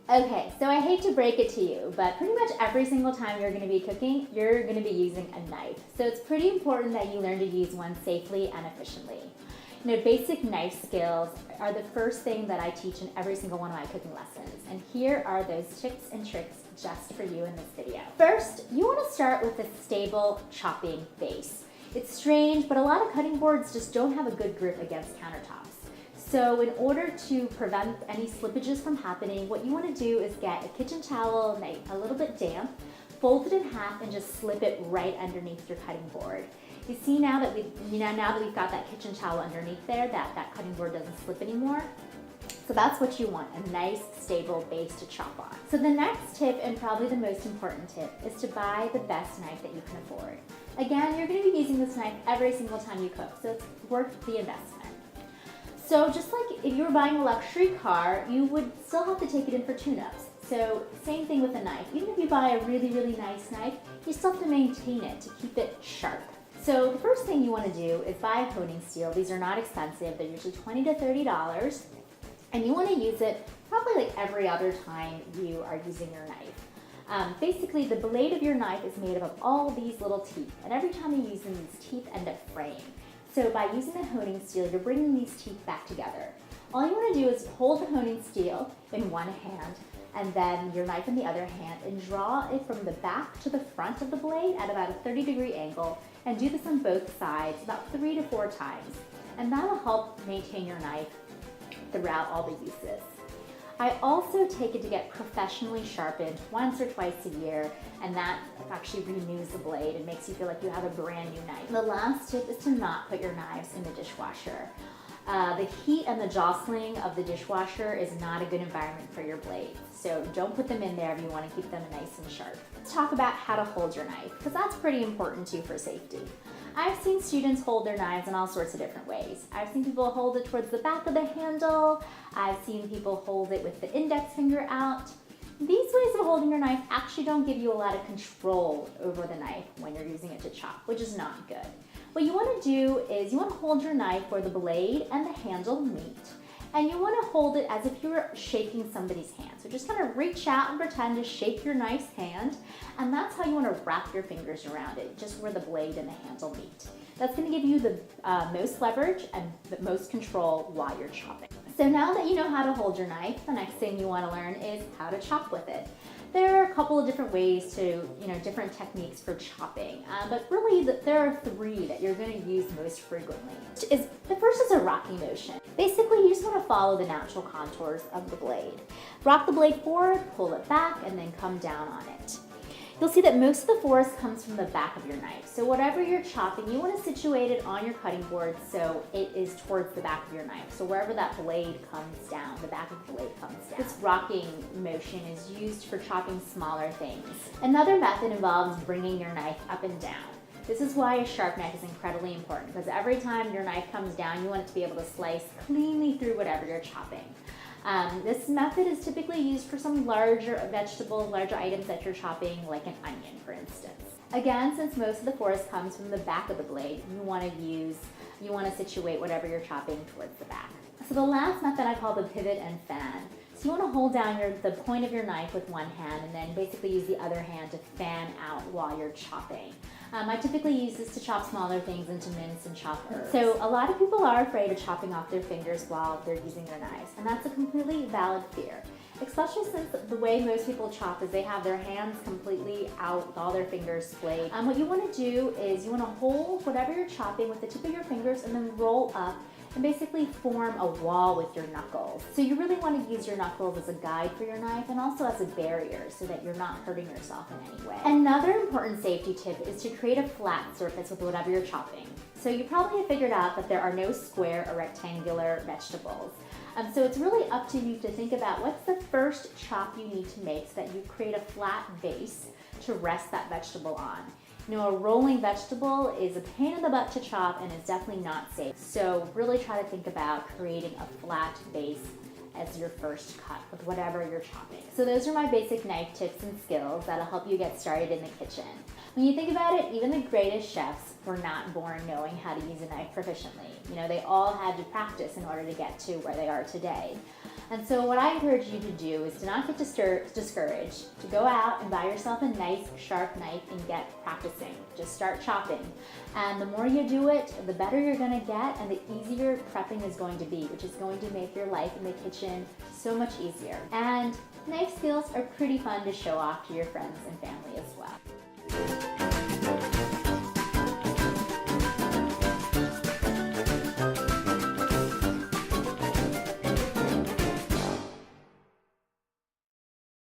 Okay, so I hate to break it to you, but pretty much every single time you're gonna be cooking, you're gonna be using a knife. So it's pretty important that you learn to use one safely and efficiently. Basic knife skills are the first thing that I teach in every single one of my cooking lessons. And here are those tips and tricks just for you in this video. First, you wanna start with a stable chopping base. It's strange, but a lot of cutting boards just don't have a good grip against countertops. So in order to prevent any slippages from happening, what you want to do is get a kitchen towel, a little bit damp, fold it in half and just slip it right underneath your cutting board. You see now that we've got that kitchen towel underneath there, that cutting board doesn't slip anymore. So that's what you want, a nice stable base to chop on. So the next tip, and probably the most important tip, is to buy the best knife that you can afford. Again, you're going to be using this knife every single time you cook, so it's worth the investment. So just like if you were buying a luxury car, you would still have to take it in for tune-ups. So same thing with a knife. Even if you buy a really, really nice knife, you still have to maintain it to keep it sharp. So the first thing you want to do is buy a honing steel. These are not expensive. They're usually $20 to $30. And you want to use it probably like every other time you are using your knife. Basically, the blade of your knife is made up of all these little teeth. And every time you use them, these teeth end up fraying. So by using the honing steel, you're bringing these teeth back together. All you want to do is hold the honing steel in one hand and then your knife in the other hand and draw it from the back to the front of the blade at about a 30-degree angle, and do this on both sides about 3 to 4 times. And that'll help maintain your knife throughout all the uses. I also take it to get professionally sharpened once or twice a year, and that actually renews the blade and makes you feel like you have a brand new knife. The last tip is to not put your knives in the dishwasher. The heat and the jostling of the dishwasher is not a good environment for your blades, so don't put them in there if you want to keep them nice and sharp. Let's talk about how to hold your knife, because that's pretty important too for safety. I've seen students hold their knives in all sorts of different ways. I've seen people hold it towards the back of the handle. I've seen people hold it with the index finger out. These ways of holding your knife actually don't give you a lot of control over the knife when you're using it to chop, which is not good. What you want to do is you want to hold your knife where the blade and the handle meet. And you want to hold it as if you were shaking somebody's hand. So just kind of reach out and pretend to shake your knife's hand. And that's how you want to wrap your fingers around it, just where the blade and the handle meet. That's going to give you the most leverage and the most control while you're chopping. So now that you know how to hold your knife, the next thing you want to learn is how to chop with it. There are a couple of different ways to, different techniques for chopping, but really there are 3 that you're going to use most frequently. The first is a rocking motion. Basically, you just want to follow the natural contours of the blade. Rock the blade forward, pull it back, and then come down on it. You'll see that most of the force comes from the back of your knife. So whatever you're chopping, you want to situate it on your cutting board so it is towards the back of your knife. So wherever that blade comes down, the back of the blade comes down. This rocking motion is used for chopping smaller things. Another method involves bringing your knife up and down. This is why a sharp knife is incredibly important, because every time your knife comes down, you want it to be able to slice cleanly through whatever you're chopping. This method is typically used for some larger vegetables, larger items that you're chopping, like an onion, for instance. Again, since most of the force comes from the back of the blade, you want to situate whatever you're chopping towards the back. So the last method I call the pivot and fan. So you want to hold down the point of your knife with one hand and then basically use the other hand to fan out while you're chopping. I typically use this to chop smaller things and to mince and chop herbs. So a lot of people are afraid of chopping off their fingers while they're using their knives, and that's a completely valid fear. Especially since the way most people chop is they have their hands completely out with all their fingers splayed. What you want to do is you want to hold whatever you're chopping with the tip of your fingers and then roll up and basically form a wall with your knuckles. So you really want to use your knuckles as a guide for your knife and also as a barrier so that you're not hurting yourself in any way. Another important safety tip is to create a flat surface with whatever you're chopping. So you probably have figured out that there are no square or rectangular vegetables. So it's really up to you to think about what's the first chop you need to make so that you create a flat base to rest that vegetable on. A rolling vegetable is a pain in the butt to chop and is definitely not safe. So really try to think about creating a flat base as your first cut with whatever you're chopping. So those are my basic knife tips and skills that'll help you get started in the kitchen. When you think about it, even the greatest chefs were not born knowing how to use a knife proficiently. They all had to practice in order to get to where they are today. And so what I encourage you to do is to not get discouraged, to go out and buy yourself a nice sharp knife and get practicing. Just start chopping. And the more you do it, the better you're gonna get and the easier prepping is going to be, which is going to make your life in the kitchen so much easier. And knife skills are pretty fun to show off to your friends and family as well.